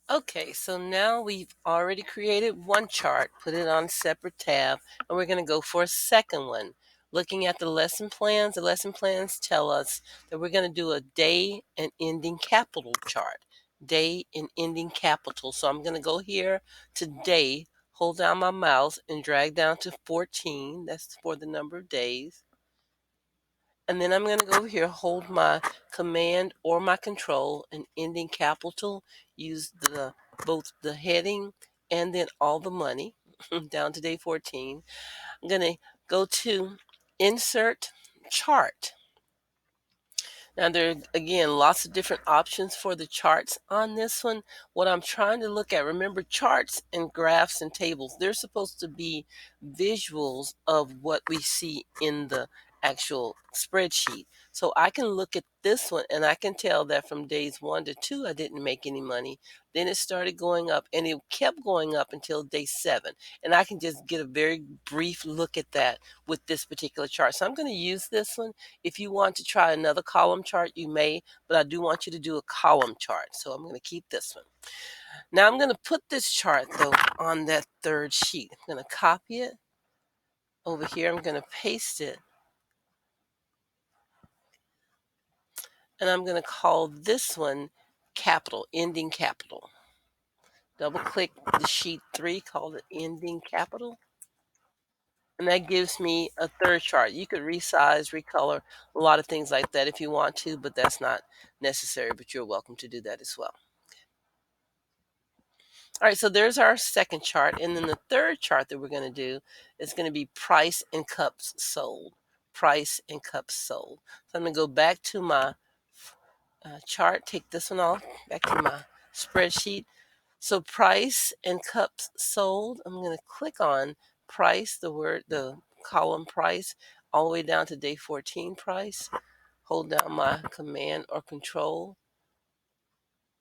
Okay, so now we've already created one chart, put it on a separate tab, and we're going to go for a second one. Looking at the lesson plans tell us that we're going to do a day and ending capital chart. Day and ending capital. So I'm going to go here to day, hold down my mouse, and drag down to 14. That's for the number of days. And then I'm going to go over here, hold my command or my control, and ending capital, use both the heading and then all the money down to day 14. I'm going to go to insert chart. Now there are, again, lots of different options for the charts on this one. What I'm trying to look at, remember, charts and graphs and tables, they're supposed to be visuals of what we see in the actual spreadsheet. So I can look at this one and I can tell that from days 1 to 2 I didn't make any money. Then it started going up and it kept going up until day 7. And I can just get a very brief look at that with this particular chart. So I'm going to use this one. If you want to try another column chart, you may, but I do want you to do a column chart. So I'm going to keep this one. Now I'm going to put this chart, though, on that third sheet. I'm going to copy it over here. I'm going to paste it. And I'm going to call this one capital, ending capital. Double click the sheet 3, call it ending capital. And that gives me a third chart. You could resize, recolor, a lot of things like that if you want to, but that's not necessary, but you're welcome to do that as well. All right, so there's our second chart. And then the third chart that we're going to do is going to be price and cups sold. Price and cups sold. So I'm going to go back to my chart, take this one off, back to my spreadsheet. So price and cups sold, I'm going to click on price, the column price, all the way down to day 14 price. Hold down my command or control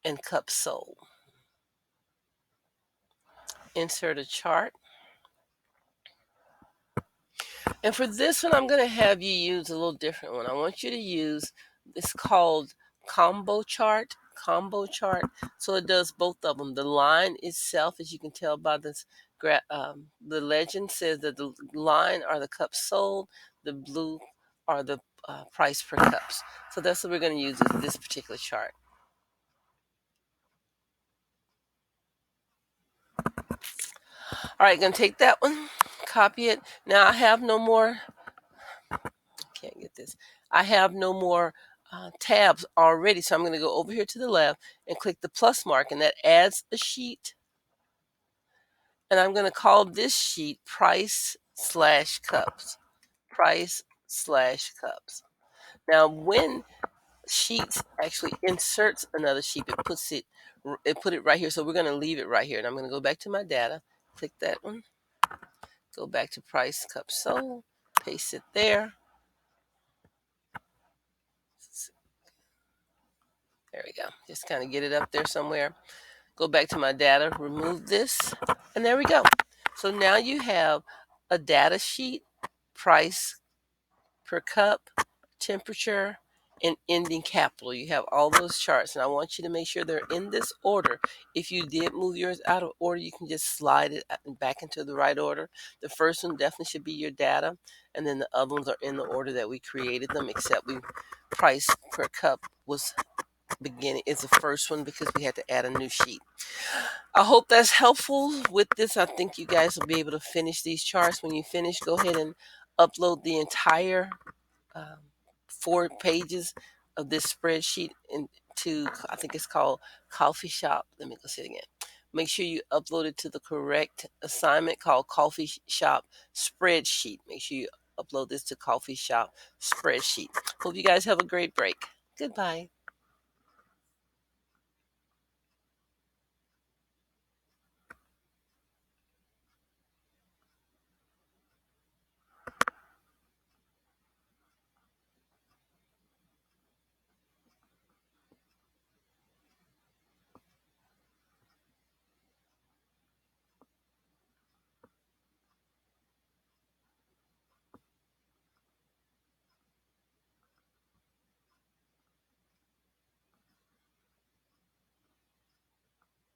and cups sold. Insert a chart. And for this one, I'm going to have you use a little different one. I want you to use, it's called combo chart. Combo chart. So it does both of them. The line itself, as you can tell by this, the legend says that the line are the cups sold, the blue are the price per cups. So that's what we're going to use in this particular chart. All right, going to take that one, copy it. Now I have no more. Can't get this. I have no more tabs already, so I'm going to go over here to the left and click the plus mark, and that adds a sheet. And I'm going to call this sheet price/cups. Price/cups. Now, when sheets actually inserts another sheet, it put it right here. So we're going to leave it right here, and I'm going to go back to my data, click that one, go back to price cups sold, paste it there. There we go. Just kind of get it up there somewhere. Go back to my data, remove this, and there we go. So now you have a data sheet, price per cup, temperature, and ending capital. You have all those charts, and I want you to make sure they're in this order. If you did move yours out of order, you can just slide it back into the right order. The first one definitely should be your data, and then the other ones are in the order that we created them, except we price per cup was beginning is the first one because we had to add a new sheet. I hope that's helpful with this. I think you guys will be able to finish these charts. When you finish, go ahead and upload the entire um, 4 pages of this spreadsheet into, I think it's called Coffee Shop. Let me go see it again. Make sure you upload it to the correct assignment called Coffee Shop Spreadsheet. Make sure you upload this to Coffee Shop Spreadsheet. Hope you guys have a great break. Goodbye.